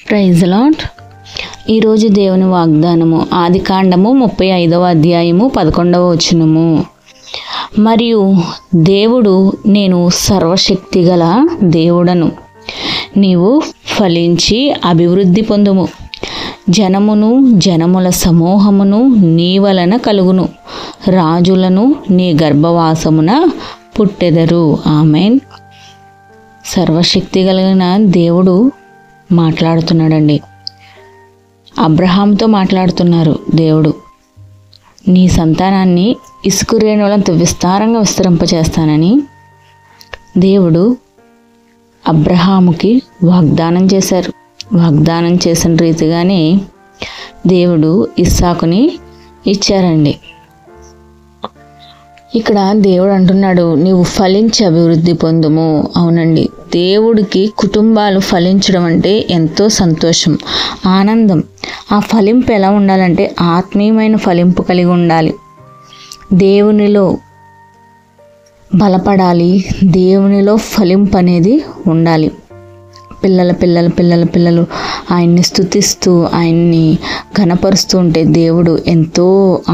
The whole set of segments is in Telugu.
Praise lord. ఈరోజు దేవుని వాగ్దానము ఆదికాండము 35వ అధ్యాయము 11వ వచనము. మరియు దేవుడు, నేను సర్వశక్తిగల దేవుడను, నీవు ఫలించి అభివృద్ధి పొందుము, జనమును జనముల సమూహమును నీ వలన కలుగును, రాజులను నీ గర్భవాసమున పుట్టెదరు. ఆమెన్. సర్వశక్తి కలిగిన దేవుడు మాట్లాడుతున్నాడండి. అబ్రహాంతో మాట్లాడుతున్నారు దేవుడు. నీ సంతానాన్ని ఇసుక రేణువులంత విస్తారంగా విస్తరింపచేస్తానని దేవుడు అబ్రహాముకి వాగ్దానం చేశారు. వాగ్దానం చేసిన రీతిగానే దేవుడు ఇస్సాకుని ఇచ్చారండి. ఇక్కడ దేవుడు అంటున్నాడు, నీవు ఫలించి అభివృద్ధి పొందుము. అవునండి, దేవుడికి కుటుంబాలు ఫలించడం అంటే ఎంతో సంతోషం, ఆనందం. ఆ ఫలింపు ఎలా ఉండాలంటే ఆత్మీయమైన ఫలింపు కలిగి ఉండాలి. దేవునిలో బలపడాలి, దేవునిలో ఫలింపు అనేది ఉండాలి. పిల్లలు ఆయన్ని స్తుతిస్తూ ఆయన్ని ఘనపరుస్తూ ఉంటే దేవుడు ఎంతో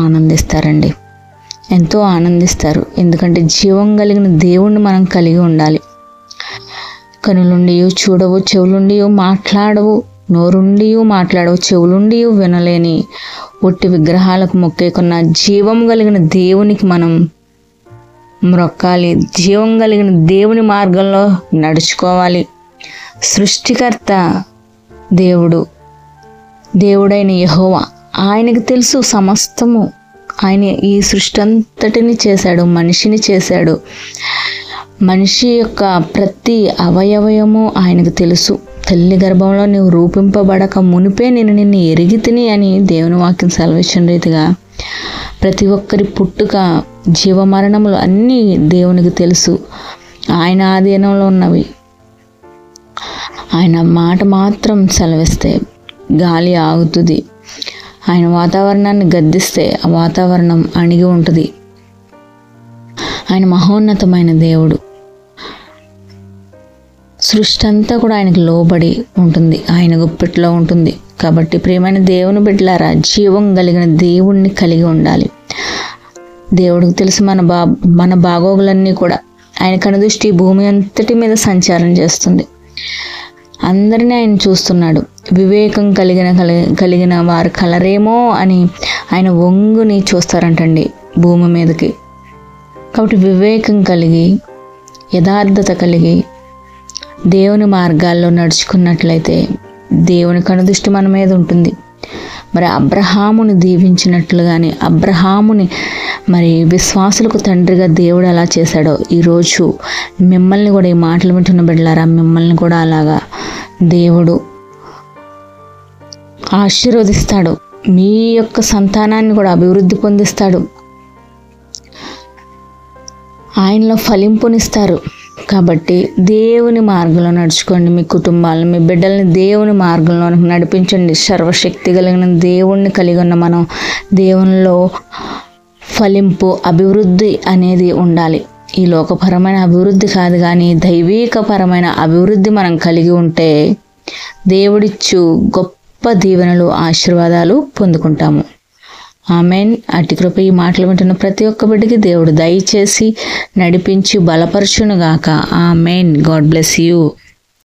ఆనందిస్తారండి, ఎంతో ఆనందిస్తారు. ఎందుకంటే జీవం కలిగిన దేవుణ్ణి మనం కలిగి ఉండాలి. కనులుండి చూడవు, చెవులుండి మాట్లాడవు, నోరుండి మాట్లాడవు, చెవులుండి వినలేని ఒట్టి విగ్రహాలకు మొక్కేకున్న జీవం కలిగిన దేవునికి మనం మ్రొక్కాలి. జీవం కలిగిన దేవుని మార్గంలో నడుచుకోవాలి. సృష్టికర్త దేవుడైన యెహోవా, ఆయనకు తెలుసు సమస్తము. ఆయన ఈ సృష్టి అంతటిని చేశాడు, మనిషిని చేశాడు. మనిషి యొక్క ప్రతి అవయవము ఆయనకు తెలుసు. తల్లి గర్భంలో నీవు రూపింపబడక మునిపే నేను నిన్ను ఎరిగితిని అని దేవుని వాక్యం సెలవిచ్చిన రీతిగా ప్రతి ఒక్కరి పుట్టుక, జీవమరణములు అన్నీ దేవునికి తెలుసు. ఆయన ఆధీనంలో ఉన్నవి. ఆయన మాట మాత్రం సెలవిస్తే గాలి ఆగుతుంది. ఆయన వాతావరణాన్ని గద్దిస్తే ఆ వాతావరణం అణిగి ఉంటుంది. ఆయన మహోన్నతమైన దేవుడు. సృష్టి అంతా కూడా ఆయనకు లోబడి ఉంటుంది, ఆయన గుప్పిట్లో ఉంటుంది. కాబట్టి ప్రియమైన దేవుని బిడ్డలారా, జీవం కలిగిన దేవుణ్ణి కలిగి ఉండాలి. దేవుడికి తెలుసు మన బాగోగులన్నీ కూడా. ఆయన కనుదృష్టి భూమి అంతటి మీద సంచారం చేస్తుంది. అందరినీ ఆయన చూస్తున్నాడు. వివేకం కలిగిన వారు కలరేమో అని ఆయన వంగుని చూస్తారంటండి భూమి మీదకి. కాబట్టి వివేకం కలిగి, యథార్థత కలిగి దేవుని మార్గాల్లో నడుచుకున్నట్లయితే దేవుని కనుదృష్టి మన మీద ఉంటుంది. మరి అబ్రహాముని దీవించినట్లుగానే అబ్రహాముని మరి విశ్వాసులకు తండ్రిగా దేవుడు ఎలా చేశాడో, ఈరోజు మిమ్మల్ని కూడా, ఈ మాటలు వింటున్న బిడ్డలారా, మిమ్మల్ని కూడా అలాగా దేవుడు ఆశీర్వదిస్తాడు. మీ యొక్క సంతానాన్ని కూడా అభివృద్ధి పొందిస్తాడు. ఆయనలో ఫలింపునిస్తారు. కాబట్టి దేవుని మార్గంలో నడుచుకోండి. మీ కుటుంబాలను, మీ బిడ్డల్ని దేవుని మార్గంలో నడిపించండి. సర్వశక్తి కలిగిన దేవుణ్ణి కలిగి ఉన్న మనం దేవునిలో ఫలింపు, అభివృద్ధి అనేది ఉండాలి. ఈ లోకపరమైన అభివృద్ధి కాదు, కానీ దైవీకపరమైన అభివృద్ధి మనం కలిగి ఉంటే దేవుడిచ్చు గొప్ప దీవెనలు, ఆశీర్వాదాలు పొందుకుంటాము. ఆమెన్. అట్టి కృప ఈ మాటలు వింటున్న ప్రతి ఒక్క బిడ్డకి దేవుడు దయచేసి నడిపించి బలపరచునుగాక. ఆమెన్. God bless you.